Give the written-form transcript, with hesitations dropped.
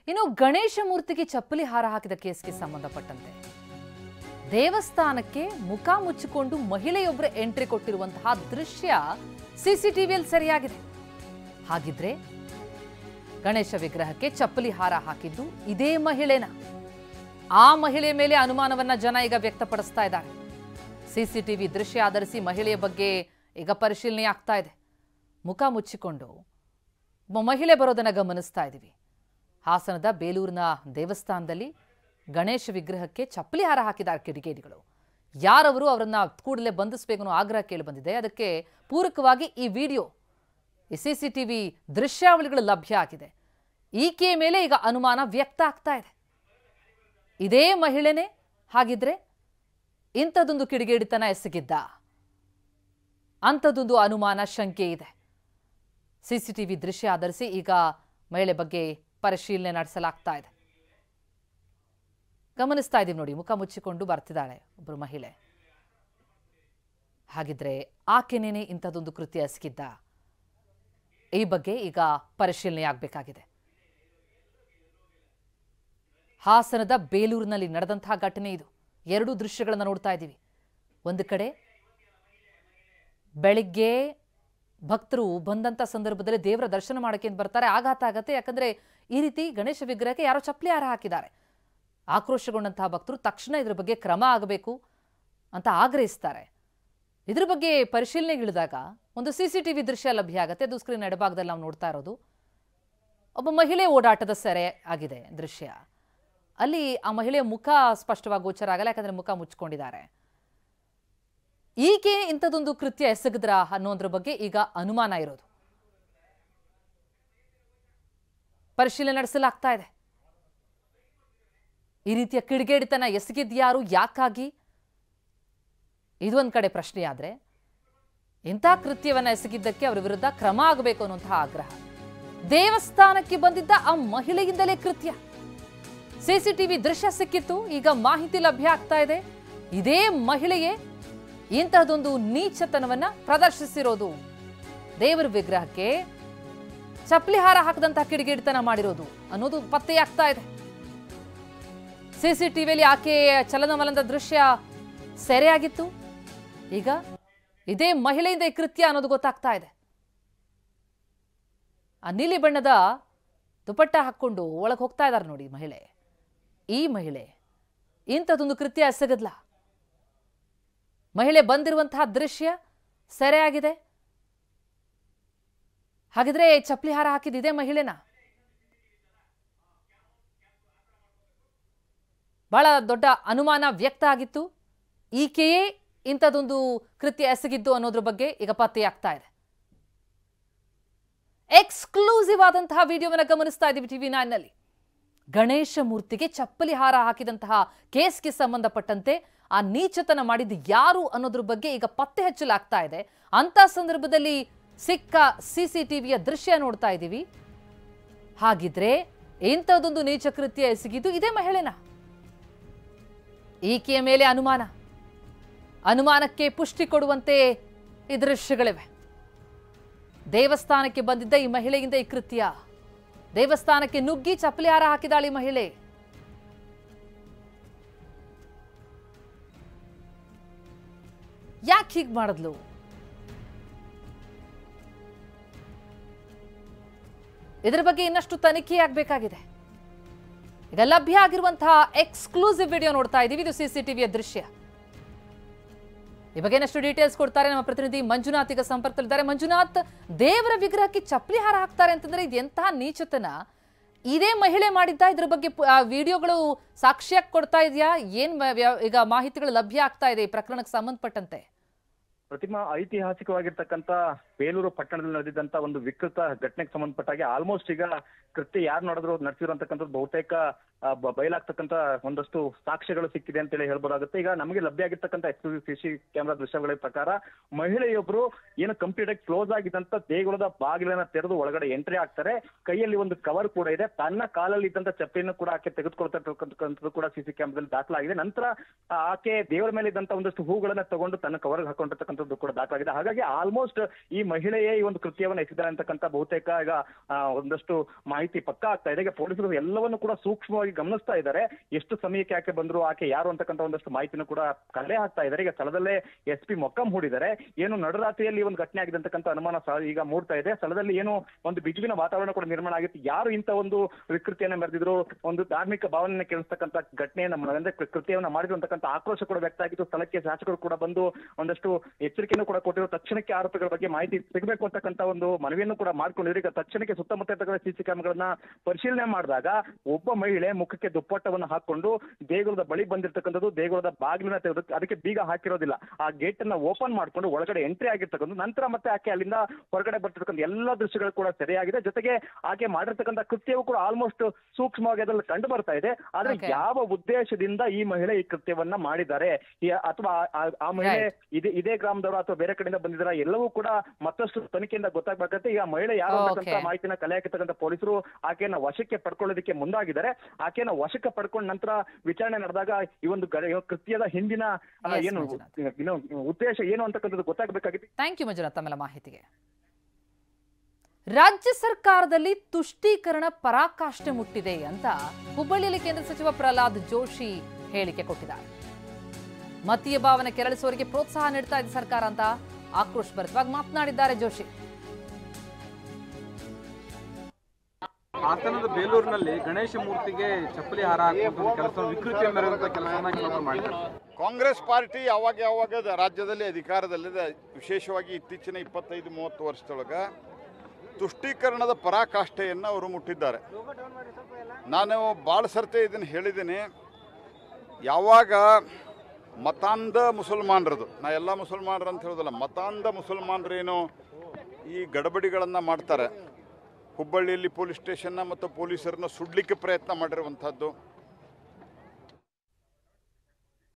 ಇನ್ನು ಗಣೇಶ ಮೂರ್ತಿಗೆ ಚಪ್ಪಲಿ ಹಾರ ಹಾಕಿದ ಕೇಸ್ಗೆ ಸಂಬಂಧಪಟ್ಟಂತೆ ದೇವಸ್ಥಾನಕ್ಕೆ ಮುಖ ಮುಚ್ಚಿಕೊಂಡು ಮಹಿಳೆಯೊಬ್ಬರು ಎಂಟ್ರಿ ಕೊಟ್ಟಿರುವಂತಹ ದೃಶ್ಯ ಸಿಸಿಟಿವಿಯಲ್ಲಿ ಸೆರೆಯಾಗಿದೆ. ಹಾಗಿದ್ರೆ ಗಣೇಶ ವಿಗ್ರಹಕ್ಕೆ ಚಪ್ಪಲಿ ಹಾರ ಹಾಕಿದ್ದು ಇದೇ ಮಹಿಳೆನ? ಆ ಮಹಿಳೆಯ ಮೇಲೆ ಅನುಮಾನವನ್ನ ಜನ ಈಗ ವ್ಯಕ್ತಪಡಿಸ್ತಾ ಇದ್ದಾರೆ. ಸಿಸಿಟಿವಿ ದೃಶ್ಯ ಆಧರಿಸಿ ಮಹಿಳೆಯ ಬಗ್ಗೆ ಈಗ ಪರಿಶೀಲನೆ ಆಗ್ತಾ ಇದೆ. ಮುಖ ಮುಚ್ಚಿಕೊಂಡು ಮಹಿಳೆ ಬರೋದನ್ನ ಗಮನಿಸ್ತಾ ಇದ್ದೀವಿ. ಹಾಸನದ ಬೇಲೂರಿನ ದೇವಸ್ಥಾನದಲ್ಲಿ ಗಣೇಶ ವಿಗ್ರಹಕ್ಕೆ ಚಪ್ಪಲಿ ಹಾರ ಹಾಕಿದ್ದಾರೆ ಕಿಡಿಗೇಡಿಗಳು. ಯಾರವರು ಅವರನ್ನ ಕೂಡಲೇ ಬಂಧಿಸಬೇಕು ಅನ್ನೋ ಆಗ್ರಹ ಕೇಳಿ ಬಂದಿದೆ. ಅದಕ್ಕೆ ಪೂರಕವಾಗಿ ಈ ವಿಡಿಯೋ, ಈ ಸಿಸಿಟಿವಿ ದೃಶ್ಯಾವಳಿಗಳು ಲಭ್ಯ ಆಗಿದೆ. ಈಕೆಯ ಮೇಲೆ ಈಗ ಅನುಮಾನ ವ್ಯಕ್ತ ಆಗ್ತಾ ಇದೆ. ಇದೇ ಮಹಿಳೆನೇ ಹಾಗಿದ್ರೆ ಇಂಥದೊಂದು ಕಿಡಿಗೇಡಿತನ ಎಸಗಿದ್ದ ಅಂಥದ್ದೊಂದು ಅನುಮಾನ, ಶಂಕೆ ಇದೆ. ಸಿಸಿಟಿವಿ ದೃಶ್ಯ ಆಧರಿಸಿ ಈಗ ಮಹಿಳೆ ಬಗ್ಗೆ ಪರಿಶೀಲನೆ ನಡೆಸಲಾಗ್ತಾ ಇದೆ. ಗಮನಿಸ್ತಾ ಇದ್ದೀವಿ ನೋಡಿ, ಮುಖ ಮುಚ್ಚಿಕೊಂಡು ಬರ್ತಿದ್ದಾಳೆ ಒಬ್ಬರು ಮಹಿಳೆ. ಹಾಗಿದ್ರೆ ಆಕೆನೇನೆ ಇಂಥದ್ದೊಂದು ಕೃತ್ಯ ಎಸಗಿದ್ದ? ಈ ಬಗ್ಗೆ ಈಗ ಪರಿಶೀಲನೆ ಆಗಬೇಕಾಗಿದೆ. ಹಾಸನದ ಬೇಲೂರಿನಲ್ಲಿ ನಡೆದಂತಹ ಘಟನೆ ಇದು. ಎರಡು ದೃಶ್ಯಗಳನ್ನು ನೋಡ್ತಾ ಇದ್ದೀವಿ. ಒಂದು ಕಡೆ ಬೆಳಿಗ್ಗೆ ಭಕ್ತರು ಬಂದಂತ ಸಂದರ್ಭದಲ್ಲಿ ದೇವರ ದರ್ಶನ ಮಾಡಕ್ಕೆ ಬರ್ತಾರೆ, ಆಘಾತ ಆಗತ್ತೆ. ಯಾಕಂದ್ರೆ ಈ ರೀತಿ ಗಣೇಶ ವಿಗ್ರಹಕ್ಕೆ ಯಾರೋ ಚಪ್ಪಲಿ ಹಾರ ಹಾಕಿದ್ದಾರೆ. ಆಕ್ರೋಶಗೊಂಡಂತಹ ಭಕ್ತರು ತಕ್ಷಣ ಇದ್ರ ಬಗ್ಗೆ ಕ್ರಮ ಆಗಬೇಕು ಅಂತ ಆಗ್ರಹಿಸ್ತಾರೆ. ಇದ್ರ ಬಗ್ಗೆ ಪರಿಶೀಲನೆಗಿಳಿದಾಗ ಒಂದು ಸಿಸಿಟಿವಿ ದೃಶ್ಯ ಲಭ್ಯ ಆಗುತ್ತೆ. ಅದು ಸ್ಕ್ರೀನ್ ಎಡಭಾಗದಲ್ಲಿ ನಾವು ನೋಡ್ತಾ ಇರೋದು. ಒಬ್ಬ ಮಹಿಳೆ ಓಡಾಟದ ಸೆರೆ ಆಗಿದೆ ದೃಶ್ಯ. ಅಲ್ಲಿ ಆ ಮಹಿಳೆಯ ಮುಖ ಸ್ಪಷ್ಟವಾಗಿ ಗೋಚರ ಆಗಲ್ಲ, ಯಾಕಂದ್ರೆ ಮುಖ ಮುಚ್ಕೊಂಡಿದ್ದಾರೆ. ಈಕೆ ಇಂಥದೊಂದು ಕೃತ್ಯ ಎಸಗಿದ್ರ ಅನ್ನೋದ್ರ ಬಗ್ಗೆ ಈಗ ಅನುಮಾನ ಇರೋದು. ಪರಿಶೀಲನೆ ನಡೆಸಲಾಗ್ತಾ ಇದೆ. ಈ ರೀತಿಯ ಕಿಡಿಗೇಡಿತನ ಎಸಗಿದ್ಯಾರು, ಯಾಕಾಗಿ? ಇದೊಂದು ಕಡೆ ಪ್ರಶ್ನೆ ಆದ್ರೆ, ಇಂಥ ಕೃತ್ಯವನ್ನ ಎಸಗಿದ್ದಕ್ಕೆ ಅವರ ವಿರುದ್ಧ ಕ್ರಮ ಆಗಬೇಕು ಅನ್ನುವಂತಹ ಆಗ್ರಹ. ದೇವಸ್ಥಾನಕ್ಕೆ ಬಂದಿದ್ದ ಆ ಮಹಿಳೆಯಿಂದಲೇ ಕೃತ್ಯ. ಸಿಸಿಟಿವಿ ದೃಶ್ಯ ಸಿಕ್ಕಿತ್ತು, ಈಗ ಮಾಹಿತಿ ಲಭ್ಯ ಆಗ್ತಾ ಇದೆ. ಇದೇ ಮಹಿಳೆಯೇ ಇಂತಹದೊಂದು ನೀಚತನವನ್ನ ಪ್ರದರ್ಶಿಸಿರೋದು. ದೇವರ ವಿಗ್ರಹಕ್ಕೆ ಚಪ್ಪಲಿ ಹಾರ ಹಾಕದಂತಹ ಕಿಡಿಗೇಡಿತನ ಮಾಡಿರೋದು ಅನ್ನೋದು ಪತ್ತೆಯಾಗ್ತಾ ಇದೆ. ಸಿಸಿಟಿವಿಯಲ್ಲಿ ಆಕೆಯ ಚಲನವಲನದ ದೃಶ್ಯ ಸೆರೆಯಾಗಿತ್ತು. ಈಗ ಇದೇ ಮಹಿಳೆಯಿಂದ ಈ ಕೃತ್ಯ ಅನ್ನೋದು ಗೊತ್ತಾಗ್ತಾ ಇದೆ. ಆ ನೀಲಿ ಬಣ್ಣದ ದುಪಟ್ಟ ಹಾಕೊಂಡು ಒಳಗೆ ಹೋಗ್ತಾ ಇದ್ದಾರೆ ನೋಡಿ ಮಹಿಳೆ. ಈ ಮಹಿಳೆ ಇಂಥದೊಂದು ಕೃತ್ಯ ಎಸಗದ್ಲ. ಮಹಿಳೆ ಬಂದಿರುವಂತಹ ದೃಶ್ಯ ಸೆರೆಯಾಗಿದೆ. ಹಾಗಿದ್ರೆ ಚಪ್ಪಲಿ ಹಾರ ಹಾಕಿದ ಇದೇ ಮಹಿಳೆನ? ಬಹಳ ದೊಡ್ಡ ಅನುಮಾನ ವ್ಯಕ್ತ ಆಗಿತ್ತು. ಈಕೆಯೇ ಇಂಥದೊಂದು ಕೃತ್ಯ ಎಸಗಿದ್ದು ಅನ್ನೋದ್ರ ಬಗ್ಗೆ ಈಗ ಪತ್ತೆಯಾಗ್ತಾ ಇದೆ. ಎಕ್ಸ್ಕ್ಲೂಸಿವ್ ಆದಂತಹ ವಿಡಿಯೋವನ್ನು ಗಮನಿಸ್ತಾ ಇದ್ದೀವಿ TV9 ನಲ್ಲಿ. ಗಣೇಶ ಮೂರ್ತಿಗೆ ಚಪ್ಪಲಿ ಹಾರ ಹಾಕಿದಂತಹ ಕೇಸ್ಗೆ ಸಂಬಂಧಪಟ್ಟಂತೆ ಆ ನೀಚತನ ಮಾಡಿದ್ದು ಯಾರು ಅನ್ನೋದ್ರ ಬಗ್ಗೆ ಈಗ ಪತ್ತೆ ಹಚ್ಚಲಾಗ್ತಾ ಇದೆ. ಅಂತ ಸಂದರ್ಭದಲ್ಲಿ ಸಿಕ್ಕ ಸಿಸಿಟಿವಿಯ ದೃಶ್ಯ ನೋಡ್ತಾ ಇದ್ದೀವಿ. ಹಾಗಿದ್ರೆ ಇಂಥದೊಂದು ನೀಚ ಕೃತ್ಯ ಎಸಗಿದ್ದು ಇದೇ ಮಹಿಳೆನ? ಈಕೆಯ ಮೇಲೆ ಅನುಮಾನಕ್ಕೆ ಪುಷ್ಟಿ ಕೊಡುವಂತೆ ಈ ದೃಶ್ಯಗಳಿವೆ. ದೇವಸ್ಥಾನಕ್ಕೆ ಬಂದಿದ್ದ ಈ ಮಹಿಳೆಯಿಂದ ಈ ಕೃತ್ಯ. ದೇವಸ್ಥಾನಕ್ಕೆ ನುಗ್ಗಿ ಚಪ್ಪಲಿ ಹಾರ ಹಾಕಿದಾಳೆ ಈ ಮಹಿಳೆ. ಯಾಕೆ ಹೀಗೆ ಮಾಡಿದ್ಲು? ಇದರ ಬಗ್ಗೆ ಇನ್ನಷ್ಟು ತನಿಖೆ ಆಗಬೇಕಾಗಿದೆ. ಈಗ ಲಭ್ಯ ಆಗಿರುವಂತಹ ಎಕ್ಸ್ಕ್ಲೂಸಿವ್ ವಿಡಿಯೋ ನೋಡ್ತಾ ಇದ್ದೀವಿ. ಇದು ಸಿಸಿಟಿವಿಯ ದೃಶ್ಯ. ಈ ಬಗ್ಗೆ ಇನ್ನಷ್ಟು ಡೀಟೇಲ್ಸ್ ಕೊಡ್ತಾರೆ ನಮ್ಮ ಪ್ರತಿನಿಧಿ ಮಂಜುನಾಥ್ ಈಗ ಸಂಪರ್ಕದಲ್ಲಿದ್ದಾರೆ. ಮಂಜುನಾಥ್, ದೇವರ ವಿಗ್ರಹಕ್ಕೆ ಚಪ್ಪಲಿ ಹಾರ ಹಾಕ್ತಾರೆ ಅಂತಂದ್ರೆ ಇದು ಎಂತಹ ನೀಚತನ? ಇದೇ ಮಹಿಳೆ ಮಾಡಿದ್ದ? ಇದ್ರ ಬಗ್ಗೆ ವಿಡಿಯೋಗಳು ಸಾಕ್ಷ್ಯಕ್ಕೆ ಕೊಡ್ತಾ ಇದೆಯಾ? ಏನ್ ಈಗ ಮಾಹಿತಿಗಳು ಲಭ್ಯ ಆಗ್ತಾ ಇದೆ ಈ ಪ್ರಕರಣಕ್ಕೆ ಸಂಬಂಧಪಟ್ಟಂತೆ? ಪ್ರತಿಮಾ, ಐತಿಹಾಸಿಕವಾಗಿರ್ತಕ್ಕಂಥ ಬೇಲೂರು ಪಟ್ಟಣದಲ್ಲಿ ನಡೆದಿದ್ದಂತ ಒಂದು ವಿಕೃತ ಘಟನೆಗೆ ಸಂಬಂಧಪಟ್ಟಾಗೆ ಆಲ್ಮೋಸ್ಟ್ ಈಗ ಕೃತ್ಯ ಯಾರು ನಡೆಸಿದ್ರು ಅಂತಕ್ಕಂಥದ್ದು ಬಹುತೇಕ ಬಯಲಾಗ್ತಕ್ಕಂಥ ಒಂದಷ್ಟು ಸಾಕ್ಷ್ಯಗಳು ಸಿಕ್ಕಿದೆ ಅಂತೇಳಿ ಹೇಳ್ಬೋದಾಗುತ್ತೆ. ಈಗ ನಮಗೆ ಲಭ್ಯ ಆಗಿರ್ತಕ್ಕಂಥ CC ಕ್ಯಾಮೆರಾ ದೃಶ್ಯಗಳ ಪ್ರಕಾರ ಮಹಿಳೆಯೊಬ್ರು ಏನು ಕಂಪ್ಲೀಟ್ ಆಗಿ ಕ್ಲೋಸ್ ಆಗಿದ್ದಂತ ದೇಗುಲದ ಬಾಗಿಲನ್ನ ತೆರೆದು ಒಳಗಡೆ ಎಂಟ್ರಿ ಆಗ್ತಾರೆ. ಕೈಯಲ್ಲಿ ಒಂದು ಕವರ್ ಕೂಡ ಇದೆ. ತನ್ನ ಕಾಲಲ್ಲಿ ಇದ್ದಂತ ಚಪ್ಪಲಿಯನ್ನು ಕೂಡ ಆಕೆ ತೆಗೆದುಕೊಳ್ತಕ್ಕಂಥದ್ದು ಕೂಡ CC ಕ್ಯಾಮೆರಾದಲ್ಲಿ ದಾಖಲಾಗಿದೆ. ನಂತರ ಆಕೆ ದೇವರ ಮೇಲೆ ಇದ್ದಂತ ಒಂದಷ್ಟು ಹೂಗಳನ್ನ ತಗೊಂಡು ತನ್ನ ಕವರ್ ಹಾಕೊಂಡಿರ್ತಕ್ಕಂಥದ್ದು ಕೂಡ ದಾಖಲಾಗಿದೆ. ಹಾಗಾಗಿ ಆಲ್ಮೋಸ್ಟ್ ಈ ಮಹಿಳೆಯೇ ಈ ಒಂದು ಕೃತ್ಯವನ್ನು ಎಸಗಿದ್ದಾರೆ ಅಂತಕ್ಕಂಥ ಬಹುತೇಕ ಈಗ ಒಂದಷ್ಟು ಮಾಹಿತಿ ಪಕ್ಕಾ ಆಗ್ತಾ ಇದೆ. ಈಗ ಪೊಲೀಸರು ಎಲ್ಲವನ್ನು ಕೂಡ ಸೂಕ್ಷ್ಮವಾಗಿ ಗಮನಿಸ್ತಾ ಇದ್ದಾರೆ. ಎಷ್ಟು ಸಮಯಕ್ಕೆ ಆಕೆ ಬಂದ್ರು, ಆಕೆ ಯಾರು ಅಂತಕ್ಕಂಥ ಒಂದಷ್ಟು ಮಾಹಿತಿನೂ ಕೂಡ ಕಲೆ ಹಾಕ್ತಾ ಇದ್ದಾರೆ. ಈಗ ಸ್ಥಳದಲ್ಲೇ SP ಮೊಕ್ಕಂ ಹೂಡಿದ್ದಾರೆ. ಏನು ನಡುರಾತ್ರಿಯಲ್ಲಿ ಒಂದು ಘಟನೆ ಆಗಿದೆ ಅಂತಕ್ಕಂಥ ಅನುಮಾನ ಈಗ ಮೂಡ್ತಾ ಇದೆ. ಸ್ಥಳದಲ್ಲಿ ಏನು ಒಂದು ಬಿಗುವಿನ ವಾತಾವರಣ ಕೂಡ ನಿರ್ಮಾಣ ಆಗಿತ್ತು. ಯಾರು ಇಂಥ ಒಂದು ವಿಕೃತಿಯನ್ನ ಮೆರೆದಿದ್ರು, ಒಂದು ಧಾರ್ಮಿಕ ಭಾವನೆಯನ್ನ ಕೇಳಿಸ್ತಕ್ಕಂಥ ಘಟನೆಯನ್ನ ಅಂದ್ರೆ ಕೃತ್ಯವನ್ನ ಮಾಡಿದ್ರು ಅಂತಕ್ಕಂಥ ಆಕ್ರೋಶ ಕೂಡ ವ್ಯಕ್ತ ಆಗಿತ್ತು. ಸ್ಥಳಕ್ಕೆ ಶಾಸಕರು ಕೂಡ ಬಂದು ಒಂದಷ್ಟು ಎಚ್ಚರಿಕೆಯನ್ನು ಕೂಡ ಕೊಟ್ಟಿದ್ರು. ತಕ್ಷಣಕ್ಕೆ ಆರೋಪಿಗಳ ಬಗ್ಗೆ ಮಾಹಿತಿ ಸಿಗಬೇಕು ಅಂತಕ್ಕಂಥ ಒಂದು ಮನವಿಯನ್ನು ಕೂಡ ಮಾಡ್ಕೊಂಡಿದ್ರು. ಈಗ ತಕ್ಷಣಕ್ಕೆ ಸುತ್ತಮುತ್ತ ಇರ್ತಕ್ಕಂಥ CC ಕ್ಯಾಮೆರಾಗಳನ್ನ ಪರಿಶೀಲನೆ ಮಾಡಿದಾಗ ಒಬ್ಬ ಮಹಿಳೆ ಮುಖಕ್ಕೆ ದುಪ್ಪಟ್ಟವನ್ನು ಹಾಕೊಂಡು ದೇಗುಲದ ಬಳಿ ಬಂದಿರತಕ್ಕಂಥದ್ದು, ದೇಗುಲದ ಬಾಗಿಲನ್ನ ತೆಗೆದು ಅದಕ್ಕೆ ಬೀಗ ಹಾಕಿರೋದಿಲ್ಲ, ಆ ಗೇಟ್ ಅನ್ನ ಓಪನ್ ಮಾಡ್ಕೊಂಡು ಒಳಗಡೆ ಎಂಟ್ರಿ ಆಗಿರ್ತಕ್ಕಂಥ ನಂತರ ಮತ್ತೆ ಆಕೆ ಅಲ್ಲಿಂದ ಹೊರಗಡೆ ಬರ್ತಿರ್ತಕ್ಕಂಥ ಎಲ್ಲಾ ದೃಶ್ಯಗಳು ಕೂಡ ಸರಿಯಾಗಿದೆ. ಜೊತೆಗೆ ಆಕೆ ಮಾಡಿರ್ತಕ್ಕಂಥ ಕೃತ್ಯವೂ ಕೂಡ ಆಲ್ಮೋಸ್ಟ್ ಸೂಕ್ಷ್ಮವಾಗಿ ಅದ್ರಲ್ಲಿ ಕಂಡು ಬರ್ತಾ ಇದೆ. ಆದ್ರೆ ಯಾವ ಉದ್ದೇಶದಿಂದ ಈ ಮಹಿಳೆ ಈ ಕೃತ್ಯವನ್ನ ಮಾಡಿದ್ದಾರೆ ಅಥವಾ ಆ ಮಹಿಳೆ ಇದೇ ಗ್ರಾಮದವರು ಅಥವಾ ಬೇರೆ ಕಡೆಯಿಂದ ಬಂದಿದ್ದಾರೆ ಎಲ್ಲವೂ ಕೂಡ ಮತ್ತಷ್ಟು ತನಿಖೆಯಿಂದ ಗೊತ್ತಾಗಬೇಕಾಗುತ್ತೆ. ಈಗ ಮಹಿಳೆ ಯಾರು ಅಂತಕ್ಕಂಥ ಮಾಹಿತಿನ ಕಲೆ ಹಾಕಿರ್ತಕ್ಕಂಥ ಪೊಲೀಸರು ಆಕೆಯನ್ನ ವಶಕ್ಕೆ ಪಡ್ಕೊಳ್ಳೋದಕ್ಕೆ ಮುಂದಾಗಿದ್ದಾರೆ. ಆಕೆಯನ್ನ ವಶಕ್ಕೆ ಪಡ್ಕೊಂಡ ನಂತರ ವಿಚಾರಣೆ ನಡೆದಾಗ ಈ ಒಂದು ಕೃತ್ಯದ ಹಿಂದಿನ ಏನು ಉದ್ದೇಶ ಏನು ಅಂತಕ್ಕಂಥದ್ದು ಗೊತ್ತಾಗಬೇಕಾಗಿದೆ. ಥ್ಯಾಂಕ್ ಯು ಮಂಜುನಾಥ್ ತಮ್ಮೆಲ್ಲ ಮಾಹಿತಿಗೆ. ರಾಜ್ಯ ಸರ್ಕಾರದಲ್ಲಿ ತುಷ್ಟೀಕರಣ ಪರಾಕಾಷ್ಠೆ ಮುಟ್ಟಿದೆ ಅಂತ ಹುಬ್ಬಳ್ಳಿಯಲ್ಲಿ ಕೇಂದ್ರ ಸಚಿವ ಪ್ರಹ್ಲಾದ್ ಜೋಶಿ ಹೇಳಿಕೆ ಕೊಟ್ಟಿದ್ದಾರೆ. ಮತೀಯ ಭಾವನೆ ಕೆರಳಿಸುವವರಿಗೆ ಪ್ರೋತ್ಸಾಹ ನೀಡ್ತಾ ಇದೆ ಸರ್ಕಾರ ಅಂತ ಆಕ್ರೋಶಭರಿತವಾಗಿ ಮಾತನಾಡಿದ್ದಾರೆ ಜೋಶಿ. ಹಾಸನದ ಬೇಲೂರಿನಲ್ಲಿ ಗಣೇಶ ಮೂರ್ತಿಗೆ ಚಪ್ಪಲಿ ಹಾರ ಹಾಕುವಂತ ಕೆಲಸ ವಿಕೃತಿಯ ಮೆರೆಯುವಂತ ಕೆಲಸವನ್ನ ಮಾಡಿದ್ದಾರೆ. ಕಾಂಗ್ರೆಸ್ ಪಾರ್ಟಿ ಯಾವಾಗ ರಾಜ್ಯದಲ್ಲಿ ಅಧಿಕಾರದಲ್ಲಿದೆ, ವಿಶೇಷವಾಗಿ ಇತ್ತೀಚಿನ 25-30 ವರ್ಷದೊಳಗ ತುಷ್ಟೀಕರಣದ ಪರಾಕಾಷ್ಠೆಯನ್ನು ಅವರು ಮುಟ್ಟಿದ್ದಾರೆ. ನಾನು ಭಾಳ ಸರ್ತೆ ಇದನ್ನು ಹೇಳಿದ್ದೀನಿ. ಯಾವಾಗ ಮತಾಂಧ ಮುಸಲ್ಮಾನರದು, ನಾ ಎಲ್ಲ ಮುಸಲ್ಮಾನರು ಅಂತ ಹೇಳೋದಲ್ಲ, ಮತಾಂಧ ಮುಸಲ್ಮಾನರೇನು ಈ ಗಡಬಡಿಗಳನ್ನು ಮಾಡ್ತಾರೆ, ಹುಬ್ಬಳ್ಳಿಯಲ್ಲಿ ಪೊಲೀಸ್ ಸ್ಟೇಷನ್ನ ಮತ್ತು ಪೊಲೀಸರನ್ನ ಸುಡಲಿಕ್ಕೆ ಪ್ರಯತ್ನ ಮಾಡಿರುವಂಥದ್ದು,